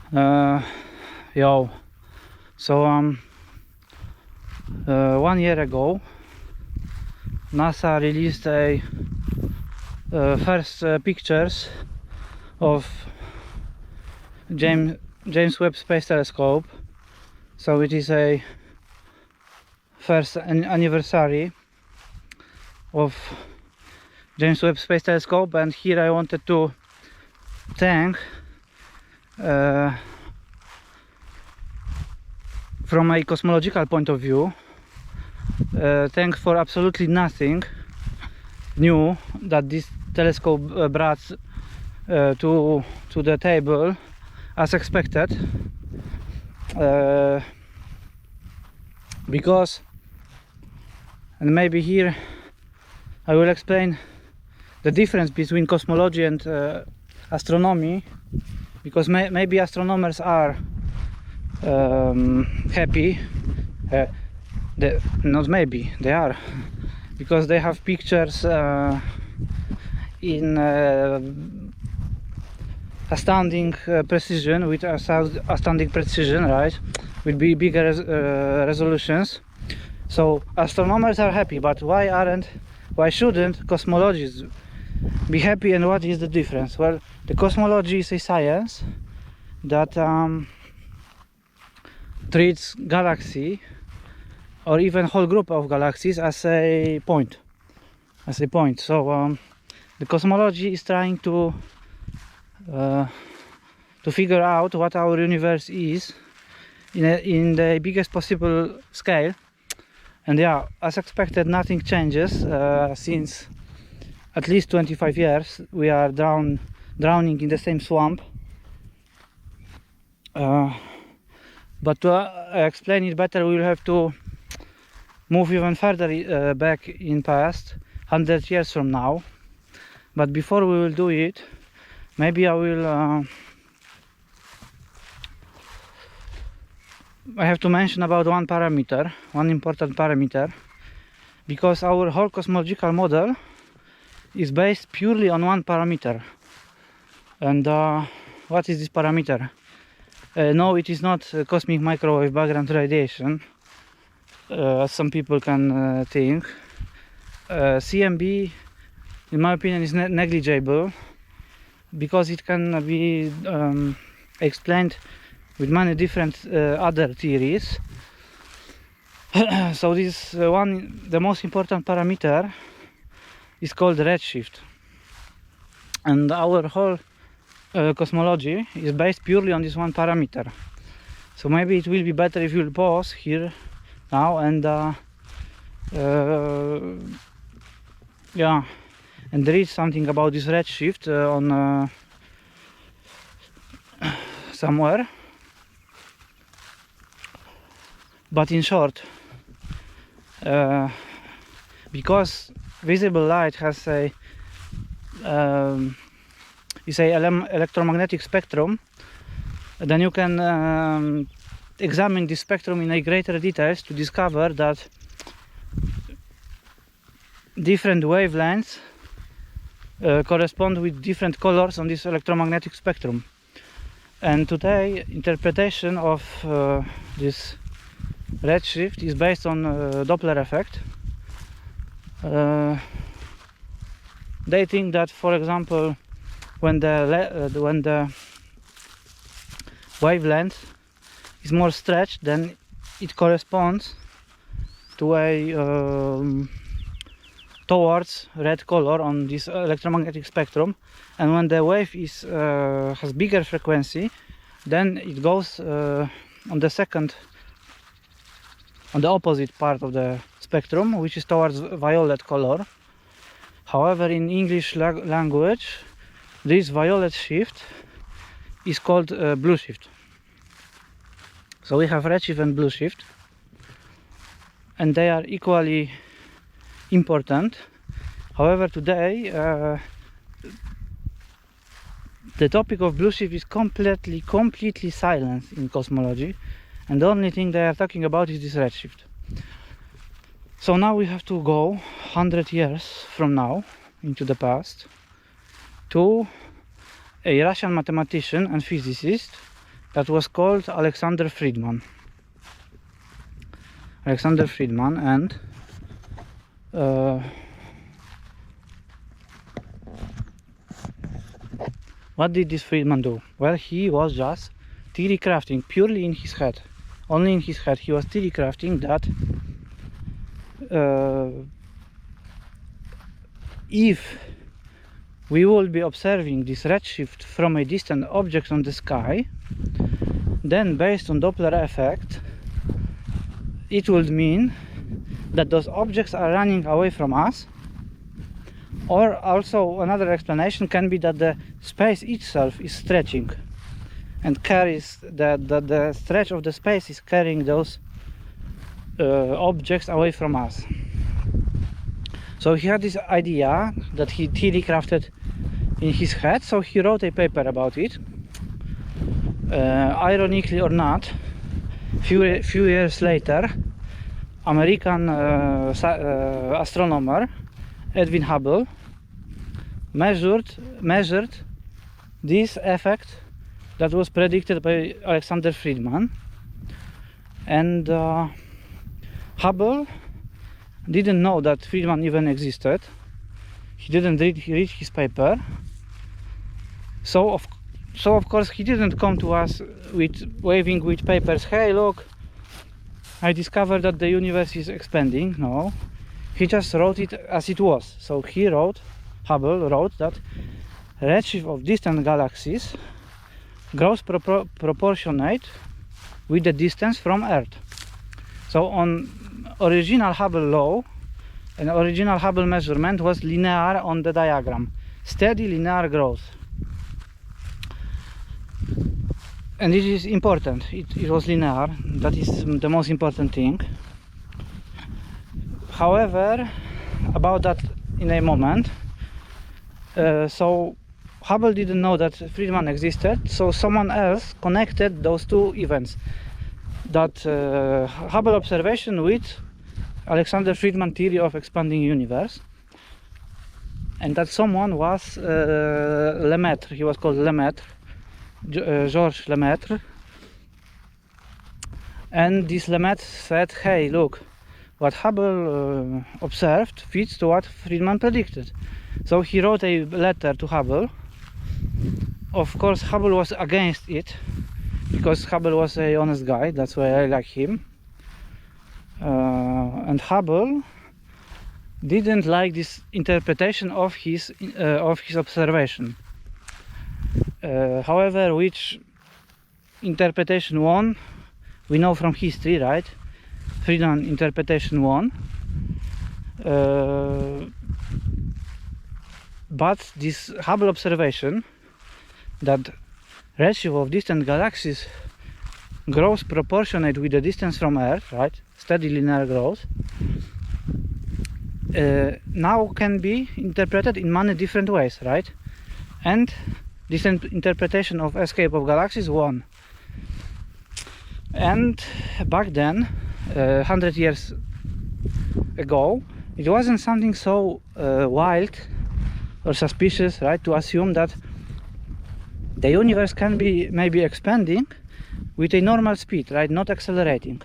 Yo, so 1 year ago NASA released a first pictures of James Webb Space Telescope. So it is a first anniversary of James Webb Space Telescope, and here I wanted to thank from a cosmological point of view, thanks for absolutely nothing new that this telescope brought to the table as expected, because, and maybe here I will explain the difference between cosmology and astronomy, because maybe astronomers are happy, not maybe, they are, because they have pictures in astounding precision, with astounding precision, right, with bigger resolutions. So astronomers are happy, but why shouldn't cosmologists be happy, and what is the difference? Well, the cosmology is a science that treats galaxy or even whole group of galaxies as a point. So the cosmology is trying to figure out what our universe is in the biggest possible scale. And yeah, as expected, nothing changes since at least 25 years. We are drowning in the same swamp. But to explain it better, we will have to move even further back in past, 100 years from now. But before we will do it, maybe I will I have to mention about one important parameter, because our whole cosmological model is based purely on one parameter. And what is this parameter? No, it is not cosmic microwave background radiation, as some people can think. CMB, in my opinion, is negligible, because it can be explained with many different other theories. So this the most important parameter is called redshift, and our whole cosmology is based purely on this one parameter. So maybe it will be better if you'll pause here now and yeah, and read something about this redshift on somewhere. But in short, because visible light has a electromagnetic spectrum, then you can examine this spectrum in a greater details to discover that different wavelengths correspond with different colors on this electromagnetic spectrum. And today, interpretation of this redshift is based on Doppler effect. They think that, for example, when the wavelength is more stretched, then it corresponds to a towards red color on this electromagnetic spectrum, and when the wave is has bigger frequency, then it goes on the opposite part of the spectrum, which is towards violet color. However, in English language, this violet shift is called blue shift. So we have redshift and blue shift, and they are equally important. However, today the topic of blue shift is completely silent in cosmology, and the only thing they are talking about is this redshift. So now we have to go 100 years from now into the past to a Russian mathematician and physicist that was called Alexander Friedman. And what did this Friedman do? Well, he was just theory crafting purely in his head. Only in his head he was theory crafting that if we will be observing this redshift from a distant object on the sky, then based on Doppler effect, it would mean that those objects are running away from us. Or also another explanation can be that the space itself is stretching and carries the stretch of the space is carrying those objects away from us. So he had this idea that he theory crafted in his head, so he wrote a paper about it. Ironically or not, few years later, American astronomer Edwin Hubble measured this effect that was predicted by Alexander Friedman, and Hubble didn't know that Friedman even existed. He didn't read his paper, so of course he didn't come to us with waving with papers, hey look, I discovered that the universe is expanding. No, he just wrote it as it was. So Hubble wrote that redshift of distant galaxies grows proportionate with the distance from Earth. So on original Hubble law, an original Hubble measurement was linear on the diagram, steady linear growth. And it is important, it was linear, that is the most important thing. However, about that in a moment. So Hubble didn't know that Friedman existed, so someone else connected those two events, that Hubble observation with Alexander Friedman theory of expanding universe. And that someone was Lemaitre. He was called Lemaitre, Georges Lemaitre. And this Lemaitre said, hey look, what Hubble observed fits to what Friedman predicted. So he wrote a letter to Hubble. Of course Hubble was against it, because Hubble was a honest guy, that's why I like him. And Hubble didn't like this interpretation of his observation. However, which interpretation won, we know from history, right? Friedman interpretation won. But this Hubble observation that redshift of distant galaxies grows proportionate with the distance from Earth, right? Steady linear growth, now can be interpreted in many different ways, right? And this interpretation of escape of galaxies won. And back then, 100 years ago, it wasn't something so wild or suspicious, right, to assume that the universe can be maybe expanding with a normal speed, right, not accelerating.